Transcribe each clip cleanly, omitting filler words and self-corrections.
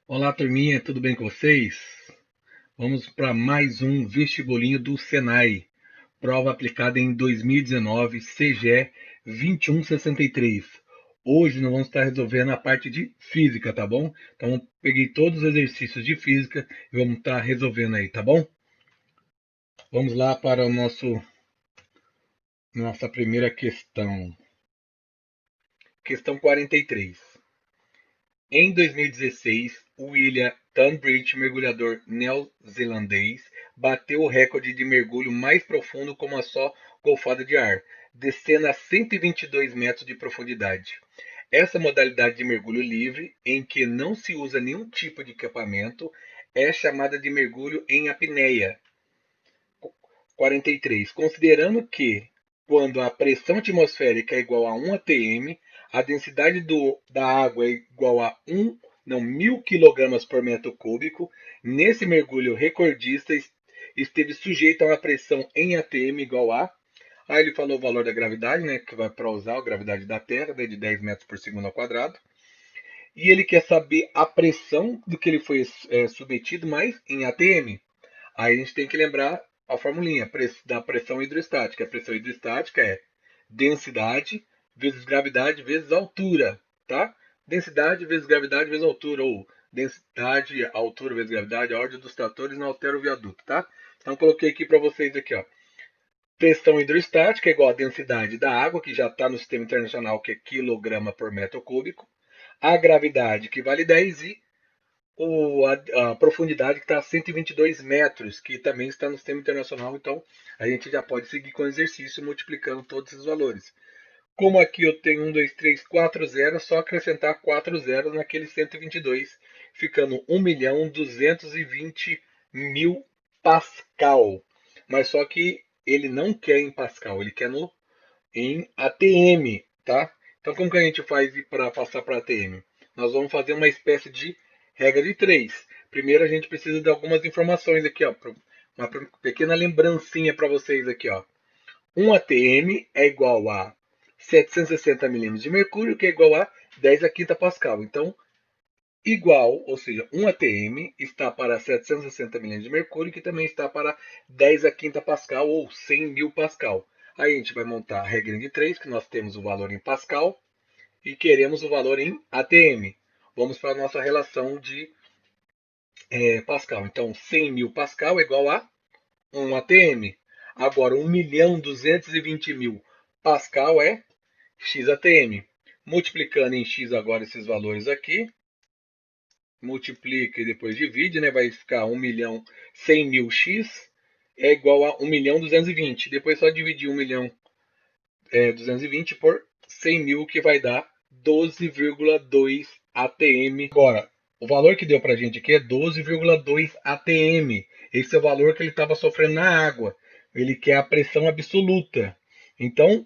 Olá, turminha, tudo bem com vocês? Vamos para mais um vestibulinho do Senai. Prova aplicada em 2019, CGE 2163. Hoje nós vamos estar resolvendo a parte de física, tá bom? Então, peguei todos os exercícios de física e vamos estar resolvendo aí, tá bom? Vamos lá para o nossa primeira questão. Questão 43. Em 2016, William Tunbridge, mergulhador neozelandês, bateu o recorde de mergulho mais profundo com uma só golfada de ar, descendo a 122 metros de profundidade. Essa modalidade de mergulho livre, em que não se usa nenhum tipo de equipamento, é chamada de mergulho em apneia. 43. Considerando que, quando a pressão atmosférica é igual a 1 atm, a densidade da água é igual a 1.000 kg por metro cúbico, nesse mergulho recordista esteve sujeito a uma pressão em atm igual a... Aí ele falou o valor da gravidade, né, que vai para usar a gravidade da Terra, né, de 10 metros por segundo ao quadrado. E ele quer saber a pressão do que ele foi submetido, mas em atm. Aí a gente tem que lembrar a formulinha da pressão hidrostática. A pressão hidrostática é densidade vezes gravidade vezes altura, tá? Densidade vezes gravidade vezes altura, ou densidade, altura vezes gravidade, a ordem dos tratores não altera o viaduto, tá? Então coloquei aqui para vocês aqui, ó. Pressão hidrostática é igual a densidade da água, que já está no sistema internacional, que é quilograma por metro cúbico. A gravidade, que vale 10, e a profundidade que está a 122 metros, que também está no sistema internacional, então a gente já pode seguir com o exercício multiplicando todos esses valores. Como aqui eu tenho 1, 2, 3, 4 zeros, só acrescentar 4 zeros naquele 122, ficando 1.220.000 Pascal. Mas só que ele não quer em Pascal, ele quer em ATM, tá? Então como que a gente faz para passar para ATM? Nós vamos fazer uma espécie de regra de 3. Primeiro a gente precisa de algumas informações aqui, ó, uma pequena lembrancinha para vocês aqui, ó. Um ATM é igual a 760 milímetros de mercúrio, que é igual a 10 a quinta Pascal. Então, igual, ou seja, um ATM está para 760 milímetros de mercúrio, que também está para 10 a quinta Pascal ou 100 mil Pascal. Aí a gente vai montar a regra de 3, que nós temos o valor em Pascal e queremos o valor em ATM. Vamos para a nossa relação de Pascal. Então, 100 mil Pascal é igual a 1 ATM. Agora, 1.220.000 Pascal é X ATM. Multiplicando em X agora esses valores aqui, multiplica e depois divide, né? Vai ficar 1.100.000 x é igual a 1.220. Depois só dividir 1.220 por 100 mil, que vai dar 12,2 ATM. Agora, o valor que deu para a gente aqui é 12,2 ATM. Esse é o valor que ele estava sofrendo na água. Ele quer a pressão absoluta. Então,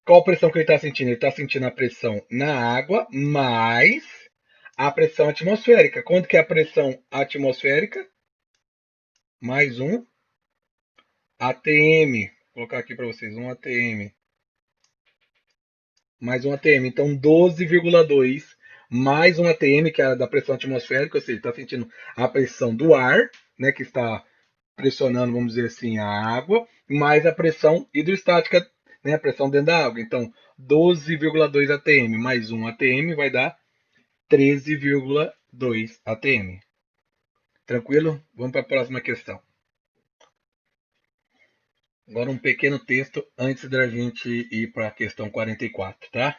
qual pressão que ele está sentindo? Ele está sentindo a pressão na água mais a pressão atmosférica. Quanto que é a pressão atmosférica? Mais um ATM. Vou colocar aqui para vocês, um ATM. Mais um ATM. Então, 12,2 mais um ATM, que é a da pressão atmosférica, ou seja, está sentindo a pressão do ar, né, que está pressionando, vamos dizer assim, a água, mais a pressão hidrostática, né, a pressão dentro da água. Então, 12,2 ATM mais um ATM vai dar 13,2 ATM. Tranquilo? Vamos para a próxima questão. Agora um pequeno texto antes da gente ir para a questão 44, tá?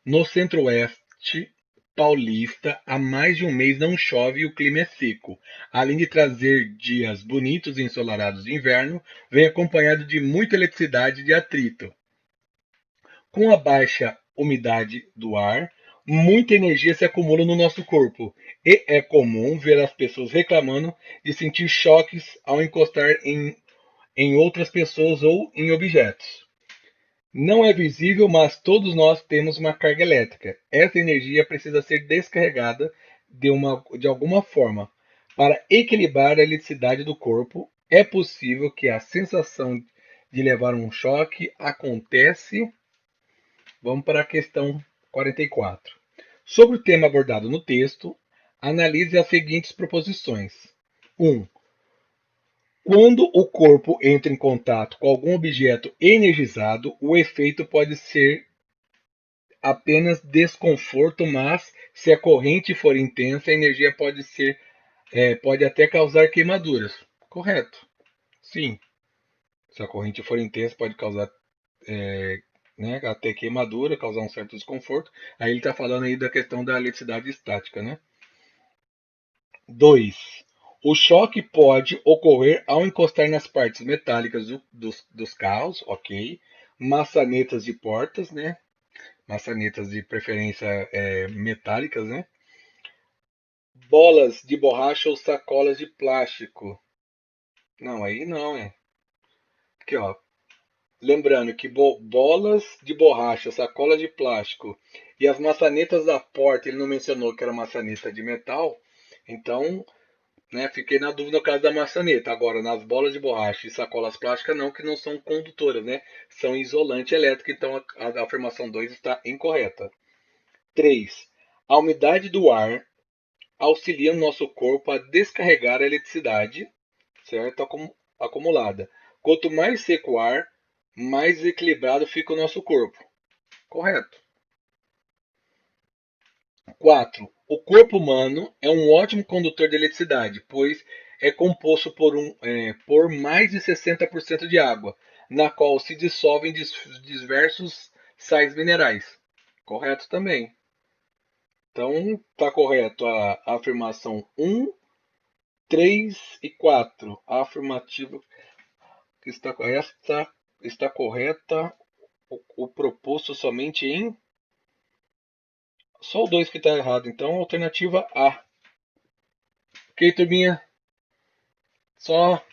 No centro-oeste paulista, há mais de um mês não chove e o clima é seco. Além de trazer dias bonitos e ensolarados de inverno, vem acompanhado de muita eletricidade e de atrito. Com a baixa umidade do ar, muita energia se acumula no nosso corpo e é comum ver as pessoas reclamando de sentir choques ao encostar em outras pessoas ou em objetos. Não é visível, mas todos nós temos uma carga elétrica. Essa energia precisa ser descarregada de alguma forma. Para equilibrar a eletricidade do corpo, é possível que a sensação de levar um choque acontece. Vamos para a questão 44. Sobre o tema abordado no texto, Analise as seguintes proposições. 1. Quando o corpo entra em contato com algum objeto energizado, o efeito pode ser apenas desconforto, mas se a corrente for intensa, a energia pode até causar queimaduras. Correto. Sim. Se a corrente for intensa, pode causar né, até queimadura, causar um certo desconforto. Aí ele está falando aí da questão da eletricidade estática, né? 2. O choque pode ocorrer ao encostar nas partes metálicas dos carros, ok? Maçanetas de portas, né? Maçanetas de preferência metálicas, né? Bolas de borracha ou sacolas de plástico. Não, aí não, é. Aqui, ó. Lembrando que bolas de borracha, sacolas de plástico e as maçanetas da porta, ele não mencionou que era maçaneta de metal, então, né, fiquei na dúvida no caso da maçaneta. Agora, nas bolas de borracha e sacolas plásticas, não, que não são condutoras, né? São isolante elétrico, então a afirmação 2 está incorreta. 3. A umidade do ar auxilia o nosso corpo a descarregar a eletricidade, certo? Acumulada. Quanto mais seco o ar, mais equilibrado fica o nosso corpo. Correto. 4. O corpo humano é um ótimo condutor de eletricidade, pois é composto por mais de 60% de água, na qual se dissolvem diversos sais minerais. Correto também. Então, está correto a afirmação 1, 3 e 4. A afirmativa que está correta o proposto somente em. Só o 2 que está errado. Então, alternativa A. Ok, turminha? Só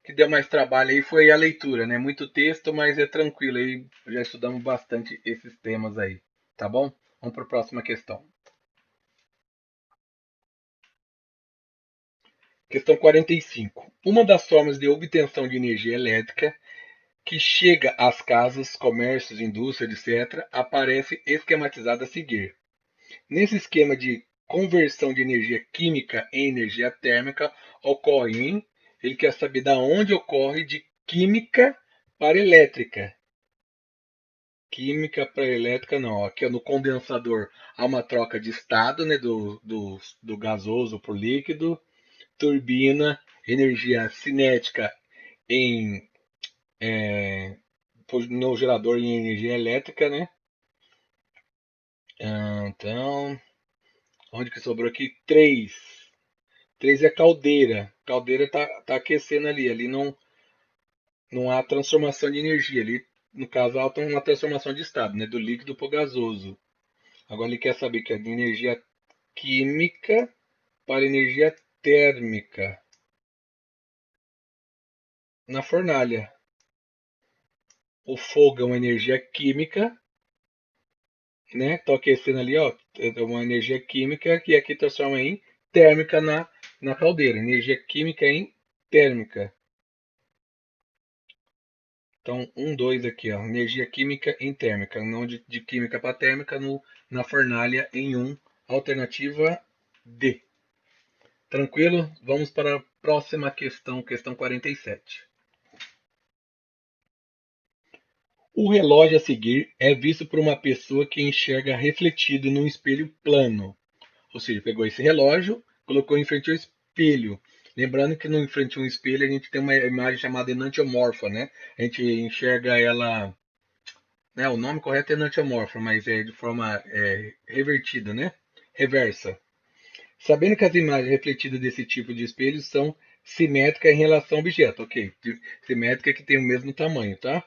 que deu mais trabalho aí foi a leitura, né? Muito texto, mas é tranquilo aí. Já estudamos bastante esses temas aí. Tá bom? Vamos para a próxima questão. Questão 45. Uma das formas de obtenção de energia elétrica que chega às casas, comércios, indústria, etc., aparece esquematizada a seguir. Nesse esquema de conversão de energia química em energia térmica, ocorre em. Ele quer saber da onde ocorre de química para elétrica. Química para elétrica não. Aqui no condensador há uma troca de estado, né, do gasoso para o líquido. Turbina, energia cinética em no gerador em energia elétrica, né? Então, onde que sobrou aqui? 3. 3 é caldeira. Caldeira tá aquecendo ali. Ali não há transformação de energia. Ali, no caso, há uma transformação de estado, né? Do líquido para o gasoso. Agora ele quer saber que é de energia química para energia térmica. Na fornalha. O fogo é uma energia química, né? Tô aquecendo ali, ó. É uma energia química que aqui transforma em térmica na caldeira. Energia química em térmica. Então, 2 aqui, ó. Energia química em térmica. Não de química para térmica na fornalha em 1. Alternativa D. Tranquilo? Vamos para a próxima questão, questão 47. O relógio a seguir é visto por uma pessoa que enxerga refletido num espelho plano. Ou seja, pegou esse relógio, colocou em frente ao espelho. Lembrando que no em frente a um espelho a gente tem uma imagem chamada enantiomorfa, né? A gente enxerga ela, né? O nome correto é enantiomorfa, mas é de forma revertida, né? Reversa. Sabendo que as imagens refletidas desse tipo de espelho são simétricas em relação ao objeto, ok? Simétrica que tem o mesmo tamanho, tá?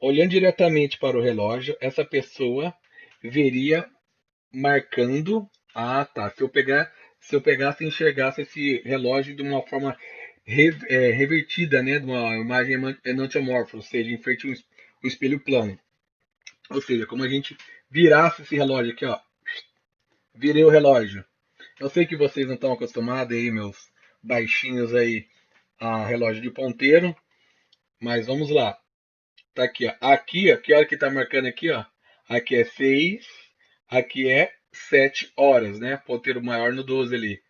Olhando diretamente para o relógio, essa pessoa veria marcando. Ah, tá. Se eu pegasse e enxergasse esse relógio de uma forma revertida, né, de uma imagem enantiomorfa, ou seja, em frente ao espelho plano. Ou seja, como a gente virasse esse relógio aqui, ó. Virei o relógio. Eu sei que vocês não estão acostumados aí, meus baixinhos aí, a relógio de ponteiro, mas vamos lá. Tá aqui, ó. Aqui, ó, que hora que tá marcando aqui, ó. Aqui é 6, aqui é 7 horas, né? Ponteiro maior no 12 ali.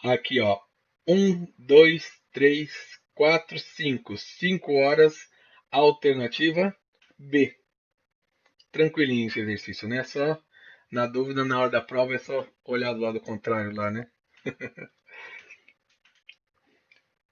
Aqui, ó. 1, 2, 3, 4, 5. 5 horas. Alternativa B. Tranquilinho esse exercício, né? Só na dúvida, na hora da prova, é só olhar do lado contrário lá, né?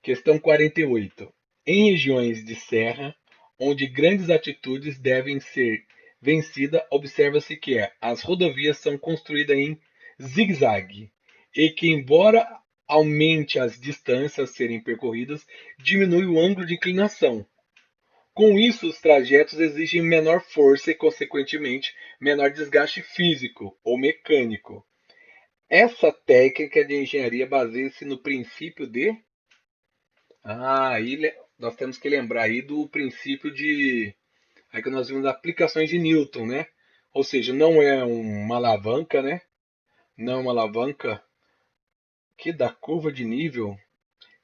Questão 48. Em regiões de serra, onde grandes altitudes devem ser vencidas, observa-se que as rodovias são construídas em zigue-zague e que, embora aumente as distâncias a serem percorridas, diminui o ângulo de inclinação. Com isso, os trajetos exigem menor força e, consequentemente, menor desgaste físico ou mecânico. Essa técnica de engenharia baseia-se no princípio de. Aí nós temos que lembrar aí do princípio de. Aí que nós vimos aplicações de Newton, né? Ou seja, não é uma alavanca, né? Não é uma alavanca que dá curva de nível.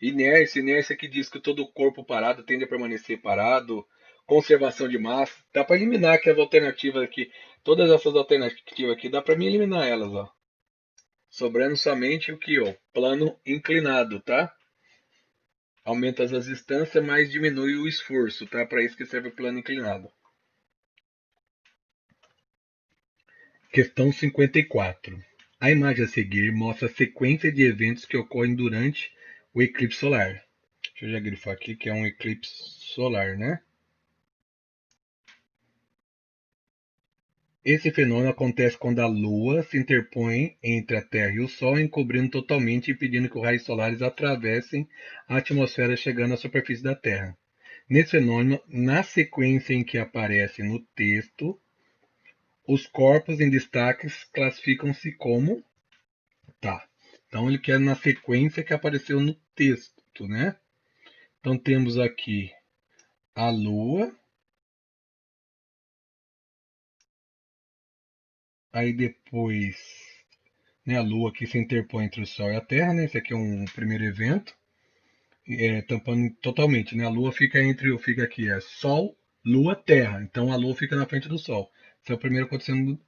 Inércia que diz que todo corpo parado tende a permanecer parado. Conservação de massa. Dá para eliminar aqui as alternativas aqui. Todas essas alternativas aqui, dá para mim eliminar elas, ó. Sobrando somente o que, ó? Plano inclinado, tá? Aumenta as distâncias, mas diminui o esforço, tá? Para isso que serve o plano inclinado. Questão 54. A imagem a seguir mostra a sequência de eventos que ocorrem durante o eclipse solar. Deixa eu já grifar aqui que é um eclipse solar, né? Esse fenômeno acontece quando a Lua se interpõe entre a Terra e o Sol, encobrindo totalmente e impedindo que os raios solares atravessem a atmosfera, chegando à superfície da Terra. Nesse fenômeno, na sequência em que aparece no texto, os corpos em destaques classificam-se como. Tá. Então ele quer na sequência que apareceu no texto, né? Então temos aqui a Lua, aí depois, né, a Lua que se interpõe entre o Sol e a Terra, né? Esse aqui é um primeiro evento, tampando totalmente, né? A Lua fica aqui, Sol, Lua, Terra. Então a Lua fica na frente do Sol. Esse é o primeiro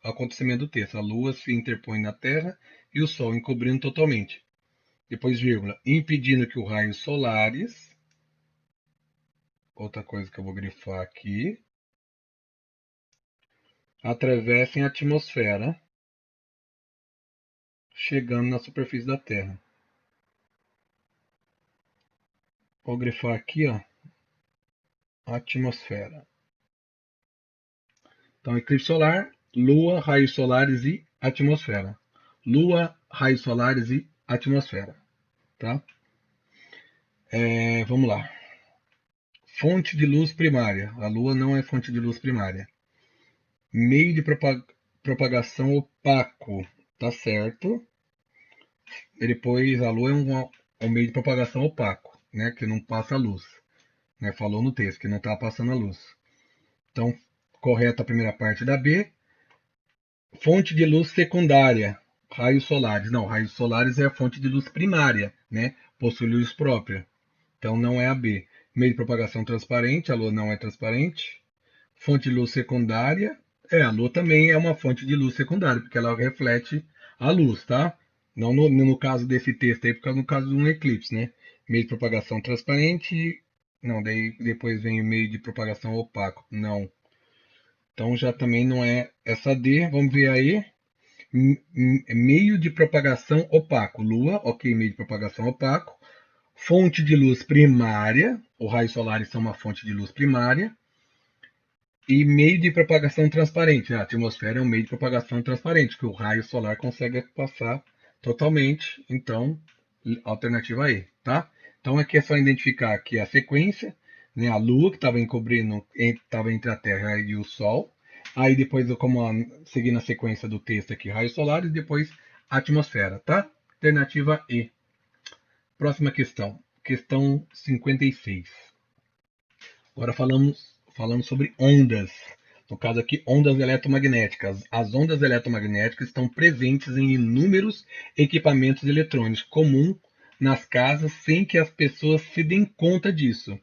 acontecimento do texto. A Lua se interpõe na Terra e o Sol encobrindo totalmente. Depois, vírgula, impedindo que os raios solares, outra coisa que eu vou grifar aqui, atravessem a atmosfera, chegando na superfície da Terra. Vou grifar aqui, ó, atmosfera. Então, eclipse solar, Lua, raios solares e atmosfera. Lua, raios solares e atmosfera. Tá? Vamos lá. Fonte de luz primária. A Lua não é fonte de luz primária. Meio de propagação opaco. Tá certo. E depois a Lua é um meio de propagação opaco, né? Que não passa luz. Né? Falou no texto que não está passando a luz. Então, correta a primeira parte da B. Fonte de luz secundária, raios solares. Não, raios solares é a fonte de luz primária, né? Possui luz própria. Então não é a B. Meio de propagação transparente, a Lua não é transparente. Fonte de luz secundária, a Lua também é uma fonte de luz secundária, porque ela reflete a luz, tá? Não no caso desse texto aí, porque no caso de um eclipse, né? Meio de propagação transparente, não, daí depois vem o meio de propagação opaco, não. Então já também não é essa D, vamos ver aí. Meio de propagação opaco. Lua, ok, meio de propagação opaco. Fonte de luz primária. Os raios solares são uma fonte de luz primária. E meio de propagação transparente. A atmosfera é um meio de propagação transparente, que o raio solar consegue passar totalmente. Então, alternativa E, tá? Então aqui é só identificar aqui a sequência, né? A Lua que estava encobrindo, estava entre a Terra e o Sol. Aí depois eu como seguir na sequência do texto aqui, raios solares, e depois atmosfera, tá? Alternativa E. Próxima questão. Questão 56. Agora falamos sobre ondas. No caso aqui, ondas eletromagnéticas. As ondas eletromagnéticas estão presentes em inúmeros equipamentos eletrônicos, comum nas casas sem que as pessoas se deem conta disso.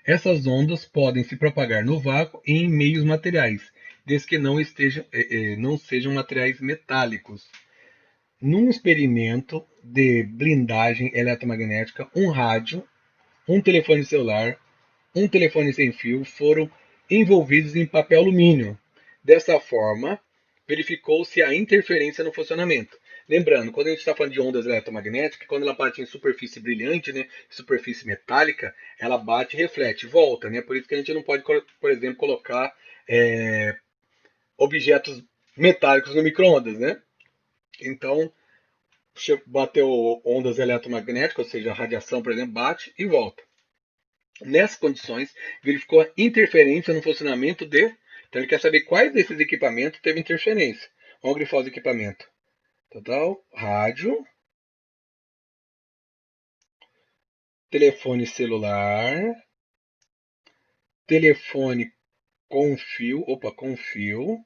Essas ondas podem se propagar no vácuo e em meios materiais, desde que não sejam materiais metálicos. num experimento de blindagem eletromagnética, um rádio, um telefone celular, um telefone sem fio foram envolvidos em papel alumínio. Dessa forma, verificou-se a interferência no funcionamento. Lembrando, quando a gente está falando de ondas eletromagnéticas, quando ela bate em superfície brilhante, né, superfície metálica, ela bate, reflete, volta, né? Por isso que a gente não pode, por exemplo, colocar objetos metálicos no micro-ondas, né? Então, bateu ondas eletromagnéticas, ou seja, a radiação, por exemplo, bate e volta. Nessas condições, verificou a interferência no funcionamento de. Então, ele quer saber quais desses equipamentos teve interferência. Vamos grifar os equipamentos. Total, rádio, telefone celular, telefone com fio, com fio,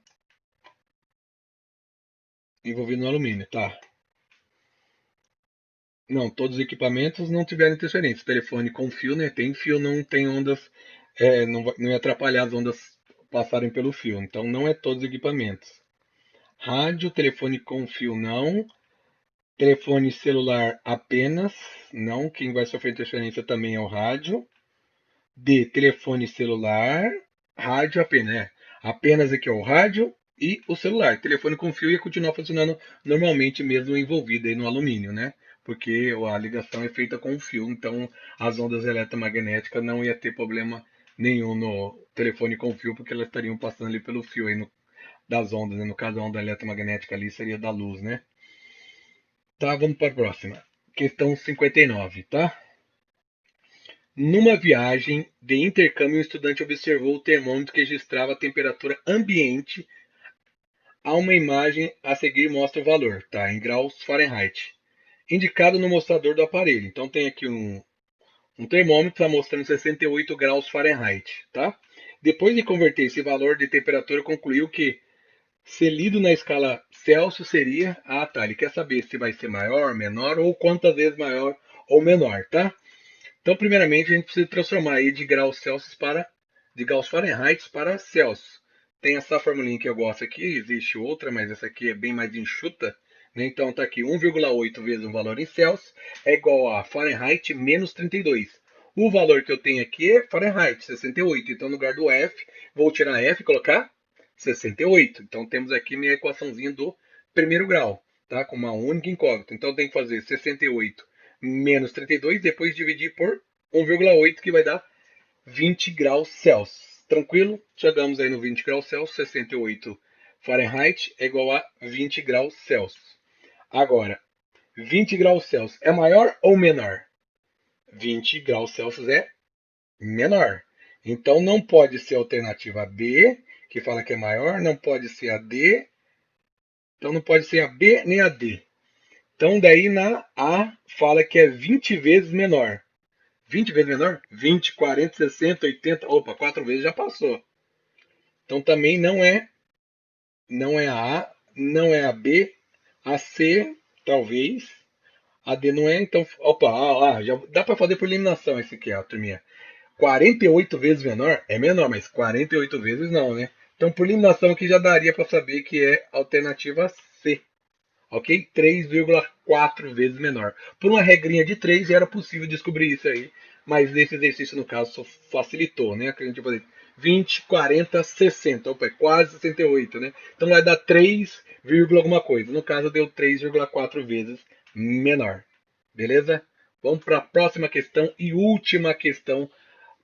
envolvido no alumínio, tá? Não, todos os equipamentos não tiveram interferência. Telefone com fio, né? Tem fio, não tem ondas, não ia atrapalhar as ondas passarem pelo fio. Então, não é todos os equipamentos. Rádio, telefone com fio, não. Telefone celular apenas, não. Quem vai sofrer interferência também é o rádio. D, telefone celular, rádio apenas, apenas aqui é o rádio e o celular. Telefone com fio ia continuar funcionando normalmente mesmo envolvido aí no alumínio, né? Porque a ligação é feita com o fio, então as ondas eletromagnéticas não ia ter problema nenhum no telefone com fio, porque elas estariam passando ali pelo fio aí das ondas, né? No caso a onda eletromagnética ali seria da luz, né? Tá, vamos para a próxima. Questão 59, tá? Numa viagem de intercâmbio, um estudante observou o termômetro que registrava a temperatura ambiente. A uma imagem a seguir mostra o valor, tá? Em graus Fahrenheit, indicado no mostrador do aparelho. Então tem aqui um termômetro tá mostrando 68 graus Fahrenheit, tá? Depois de converter esse valor de temperatura, concluiu que, se lido na escala Celsius, seria... Ah, tá. Ele quer saber se vai ser maior, menor ou quantas vezes maior ou menor, tá? Então, primeiramente, a gente precisa transformar aí de graus Fahrenheit para Celsius. Tem essa formulinha que eu gosto aqui, existe outra, mas essa aqui é bem mais enxuta, né? Então, tá aqui 1,8 vezes o valor em Celsius é igual a Fahrenheit menos 32. O valor que eu tenho aqui é Fahrenheit, 68. Então, no lugar do F, vou tirar F e colocar 68. Então, temos aqui minha equaçãozinha do primeiro grau, tá? Com uma única incógnita. Então, tem que fazer 68 menos 32, depois dividir por 1,8, que vai dar 20 graus Celsius. Tranquilo? Chegamos aí no 20 graus Celsius, 68 Fahrenheit é igual a 20 graus Celsius. Agora, 20 graus Celsius é maior ou menor? 20 graus Celsius é menor. Então não pode ser a alternativa B, que fala que é maior, não pode ser a D, então não pode ser a B nem a D. Então daí na A fala que é 20 vezes menor. 20 vezes menor? 20, 40, 60, 80. Opa, 4 vezes já passou. Então também não é a A, não é a B, a C talvez, a D não é, então, opa, já dá para fazer por eliminação esse aqui, a turminha. 48 vezes menor é menor, mas 48 vezes não, né? Então por eliminação aqui já daria para saber que é a alternativa C. Ok? 3,4 vezes menor. Por uma regrinha de 3 era possível descobrir isso aí, mas esse exercício no caso facilitou, né? Que a gente vai fazer 20, 40, 60. Opa, é quase 68, né? Então vai dar 3, alguma coisa. No caso deu 3,4 vezes menor. Beleza? Vamos para a próxima questão e última questão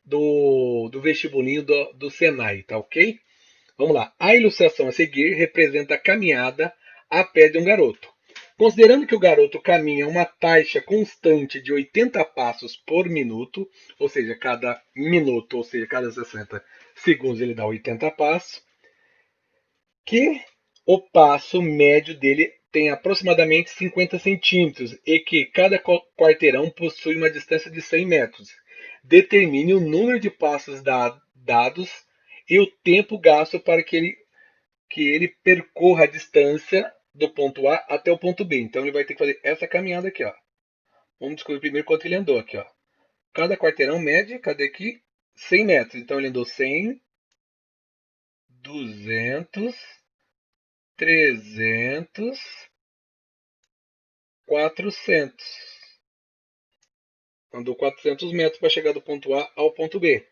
do vestibulinho do Senai, tá ok? Vamos lá. A ilustração a seguir representa a caminhada a pé de um garoto. Considerando que o garoto caminha uma taxa constante de 80 passos por minuto, ou seja, cada minuto, ou seja, cada 60 segundos ele dá 80 passos, que o passo médio dele tem aproximadamente 50 centímetros e que cada quarteirão possui uma distância de 100 metros. Determine o número de passos dados e o tempo gasto para que ele percorra a distância do ponto A até o ponto B. Então ele vai ter que fazer essa caminhada aqui, ó. Vamos descobrir primeiro quanto ele andou aqui, ó. Cada quarteirão mede, cadê aqui? 100 metros. Então ele andou 100, 200, 300, 400. Andou 400 metros para chegar do ponto A ao ponto B.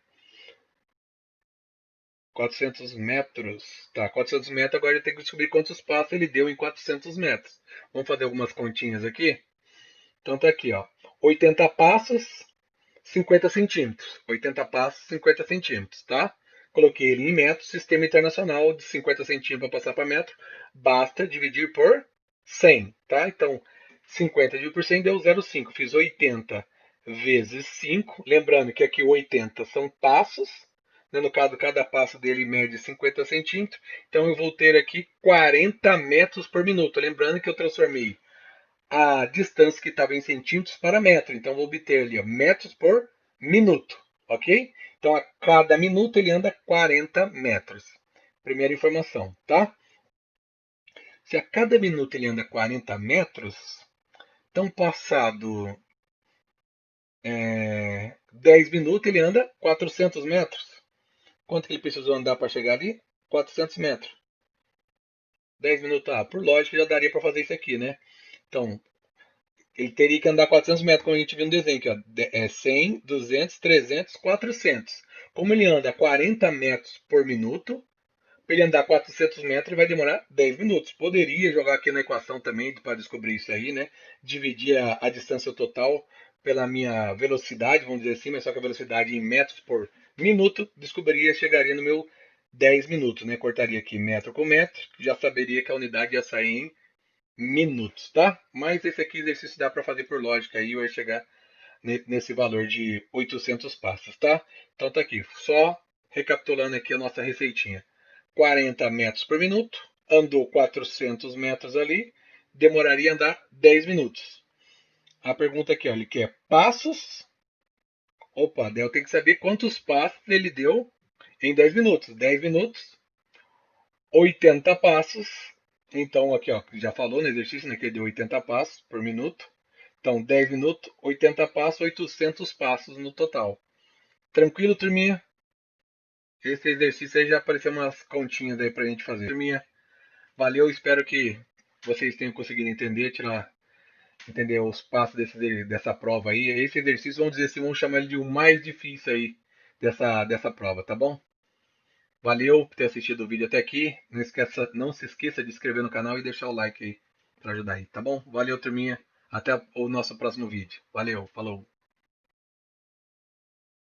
400 metros. Tá, 400 metros, agora ele tem que descobrir quantos passos ele deu em 400 metros. Vamos fazer algumas continhas aqui? Então tá aqui, ó. 80 passos, 50 centímetros. 80 passos, 50 centímetros, tá? Coloquei ele em metros, sistema internacional de 50 centímetros para passar para metro. Basta dividir por 100, tá? Então, 50 dividido por 100 deu 0,5. Fiz 80 vezes 5. Lembrando que aqui 80 são passos. Né? No caso, cada passo dele mede 50 centímetros. Então, eu vou ter aqui 40 metros por minuto. Lembrando que eu transformei a distância que estava em centímetros para metro. Então, vou obter ali ó, metros por minuto, ok? Então, a cada minuto ele anda 40 metros. Primeira informação, tá? Se a cada minuto ele anda 40 metros, então passado 10 minutos ele anda 400 metros. Quanto que ele precisou andar para chegar ali? 400 metros. 10 minutos, por lógica já daria para fazer isso aqui, né? Então, ele teria que andar 400 metros, como a gente viu no desenho aqui, ó. 100, 200, 300, 400. Como ele anda 40 metros por minuto, para ele andar 400 metros, ele vai demorar 10 minutos. Poderia jogar aqui na equação também para descobrir isso aí, né? Dividir a distância total pela minha velocidade, vamos dizer assim, mas só que a velocidade em metros por minuto, descobriria, chegaria no meu 10 minutos, né? Cortaria aqui metro com metro, já saberia que a unidade ia sair em minutos, tá? Mas esse aqui exercício dá para fazer por lógica aí, vai chegar nesse valor de 800 passos, tá? Então tá aqui, só recapitulando aqui a nossa receitinha. 40 metros por minuto, andou 400 metros ali, demoraria a andar 10 minutos. A pergunta aqui, ó, ele quer passos. Opa, eu tenho que saber quantos passos ele deu em 10 minutos. 10 minutos, 80 passos. Então, aqui, ó, já falou no exercício, né, que ele deu 80 passos por minuto. Então, 10 minutos, 80 passos, 800 passos no total. Tranquilo, turminha? Esse exercício aí já apareceu umas continhas aí pra gente fazer. Turminha, valeu, espero que vocês tenham conseguido entender os passos dessa prova aí. Esse exercício, vamos dizer assim, vamos chamar ele de o mais difícil aí dessa prova, tá bom? Valeu por ter assistido o vídeo até aqui. Não se esqueça de se inscrever no canal e deixar o like aí para ajudar aí, tá bom? Valeu, turminha. Até o nosso próximo vídeo. Valeu, falou.